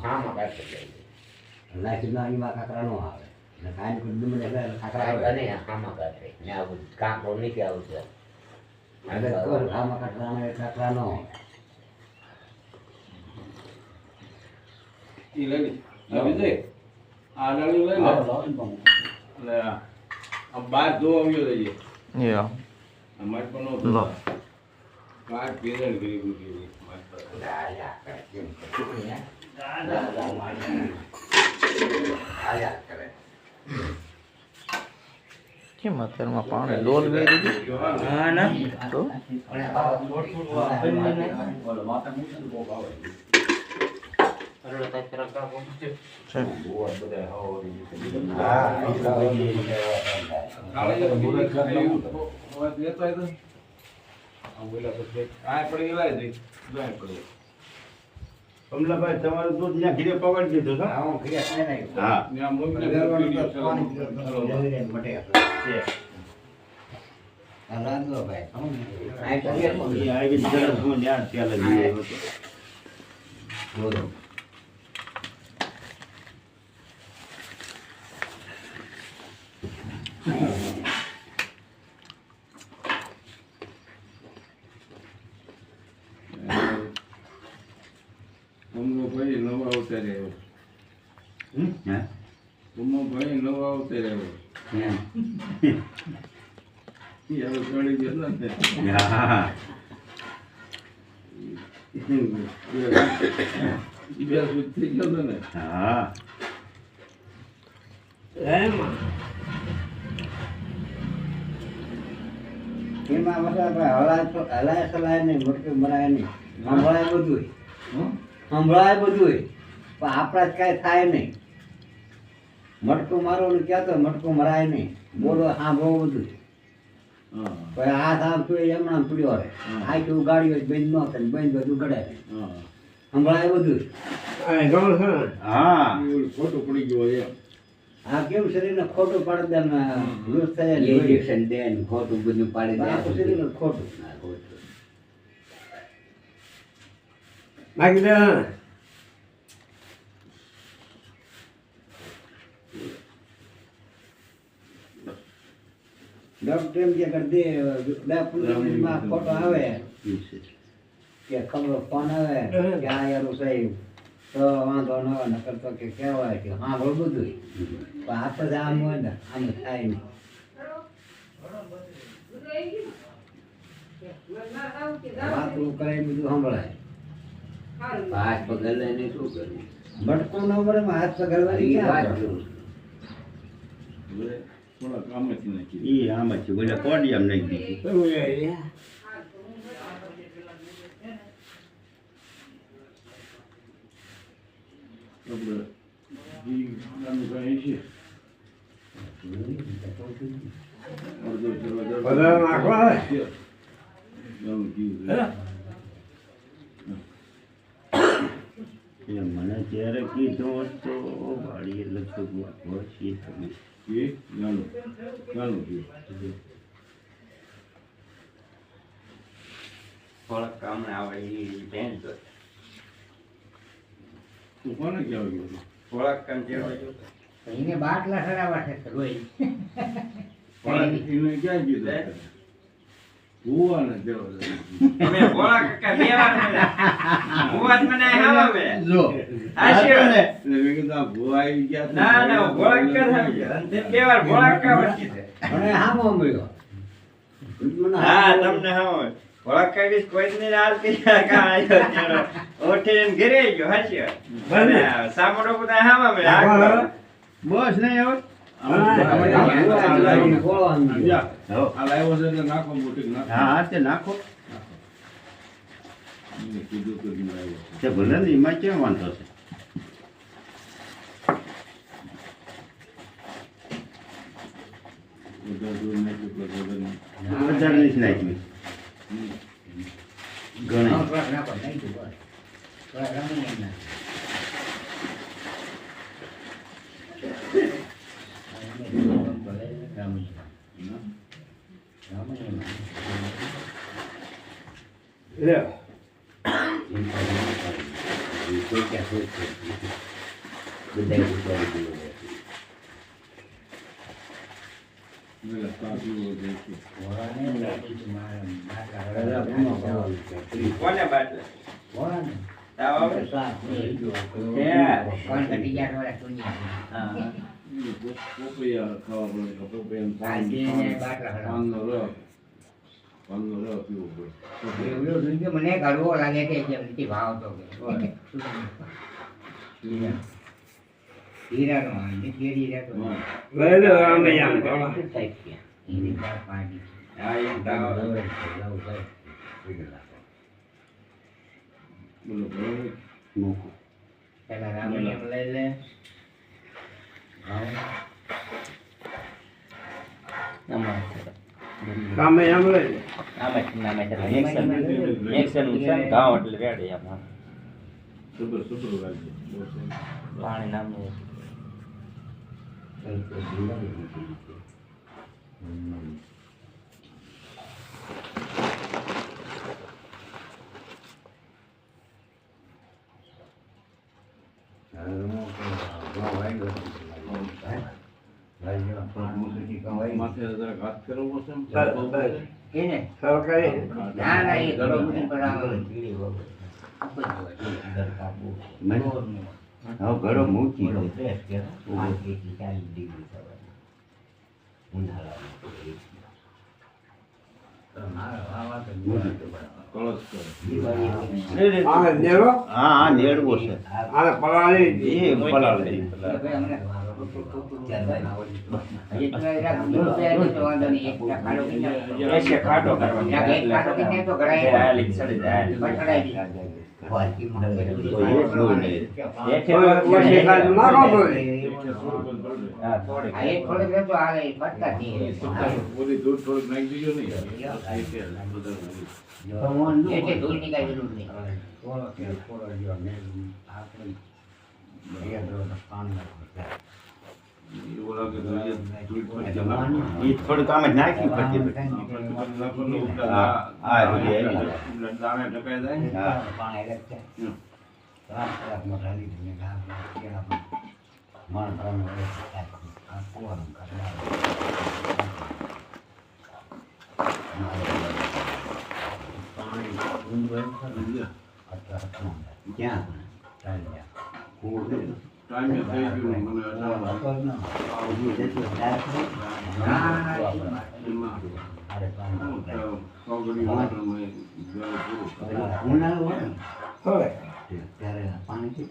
હા માં કાઢી જાય લાઈટના એમાં કાકરા નો આવે ને કાંઈ કોઈ દુમને કાકરા આવે અને આમાં કાઢે ને આવું કાંકરો નીચે આવશે એટલે કોણ આમાં કાકરા નો ઈ લઈ વિજય આ ડાળી લઈ લે એટલે આ બાર જો આવ્યો રહીએ યા અમાર પણ નો લો બાર પેરણ કરી ગઈ આયા કરે કેમ કરે દાદા મારી આયા કરે કેમ અત્યારમાં પાણી ડોલ વેરી ગયું હા ના તો બોલો માતા મુશ્કેલ બહુ આવે અરે તાઈ ફરક કાપો છે બહુ બધા હોવાની કાલે પૂરા ખાયું હવે દેતો આય તો આ બોલા પછી આ પડી લાય દે જાય પડી કમલાભાઈ તમારું દૂધ ત્યાં ઘીરે પકડી દીધું છે આવો ક્રિયા થાય નહીં હા ત્યાં મોકલી મટે છે રાંધો ભાઈ આ કરીએ એ આવી જરા હું ન્યા ચાલે લઈ આવ્યો હતો બોલો અમનો ભાઈ નવા અવતારે આવ્યો હે અમનો ભાઈ નવા અવતારે આવ્યો ઈ હવે ચડી ગયો ને હા ઈ બે સુધ થઈ ગયો ને હા એમાં મતલબ હલાય સલાય નહીં મટકે મરાય નહીં સંભળાય બધું સંભળાય બધું પણ આપણા જ કાંઈ થાય નહીં મટકું મારવાનું કહેતો મટકું મરાય નહીં બોલો સાંભળો બધું હા પછી હાથ આમ પીડે એમણામ પીડ્યો રહે આ કેવું ગાડી હોય બંધ ન થાય બંધ બધું ગળે હા સંભળાય બધું હા ઈ ખોટું પડી ગયો એમ આ કેવું શરીરને ખોટું પાડી દે ને લૂઝ થાય ને ઇન્જેક્શન દે ને ખોટું બધું પાડી દે આખું શરીરને ખોટું બાકી દે ડોક્ટર એમ કે દે 10-15 મિનિટમાં ખોટો આવે કે ખબર ફોન આવે કે આ યારું સાહેબ તો વાંધો ન આવે નકર તો કે કહેવાય કે હા બોલ બધું પણ આપણે આમ હોય ને આમ થાય નહીં વાતું કરે એ બધું સંભળાય હાથ પગલ લઈને શું કરવું મટકું ન મળે હાથ પકડવાની ઈ વાત ક્યાં કરું હવે થોડા કામેથી નાખી ઈ આમ જ છે બોલે કોડી આમ નાખી દીધી આપણે ઈ નાનું કાંઈ છે અડધો કિલો બધા નાખવા નાનું કીધું એ મને ત્યારે કીધું હોત તો વાડીએ લગભગ વર્ષી તમે એ નાનું કીધું થોડાક કામ આવે એ બેન તો તું કોને કહેવા ગયો હતો? થોડાક કામ જેવા જો એને બાટલા સડાવવા છે રોજ એને ક્યાં કીધું ભૂવાને કહેવા ગયો. તમે ભોળા કાકા બેવાના ભોવાત મને આવે જો આશીર્વાદ એટલે મેં કીધું આ ભૂવા આવી ગયા હતા. ના ના ભોળા કાકા આવી ગયા અને તે બે વાર ભોળા કાકા વચ્ચે છે અને હામો મળ્યો હા તમને હા ભોળા કાકા કોઈ ને આરતી કા આયો તેડો ઓઠીને ઘરે ગયો હાચી ભલે સામડો બધા હામાં મે બસ નહીં હવે આ હો લાવ્યો છે એટલે નાખો મોટી નાખો. હા હા તે નાખો મેં કીધું તો કે લાવ્યો છે. તે ભલે ને એમાં કેમ વાંધો છે બધા દૂર નાખ્યું તો બધા નહીં. વધારે નથી નાખ્યું ઘણી કોઈ ક્યાં બધા ઉતારી દીધો છે. મેલા સાપીઓ દેખી કોને બાટલા તાવ આવે પોપૈયા ખાવા પડે પોપૈયા પાનનો રસ પીવો પડે મને ઘડવો લાગે કે જેમ નથી ભાવતો કે હીરાનો આ કેરી રહેતો એની બાર પાણી હા એમ તાવ આવે બોલો બરોબર પેલા રામણીયમ લઈ લે કામે આમ લઈ સુપર રાજ્ય માથે જરા ઘાત કરવો છે એને સરકારી ના ના એ ઘડો મૂકીને પર આવે હવે ઘડો મૂકી દો. કળશ કરે આ નેરો હા હા નેડવો છે આને પલાળી એ પલાળી ખાટો કરીને તો બોલી દૂધ થોડુંક નાખી દીજો નહીં ધૂળ નીકળી જરૂર નહીં એવું લાગે તો દૂધ એ થોડુંક આમ જ નાખી પછી દાણે ઢકાઈ જાય ટાઈમે થઈ ગયું મને અચાનક કોગળી વોટરમાં જલ પૂરું પાણી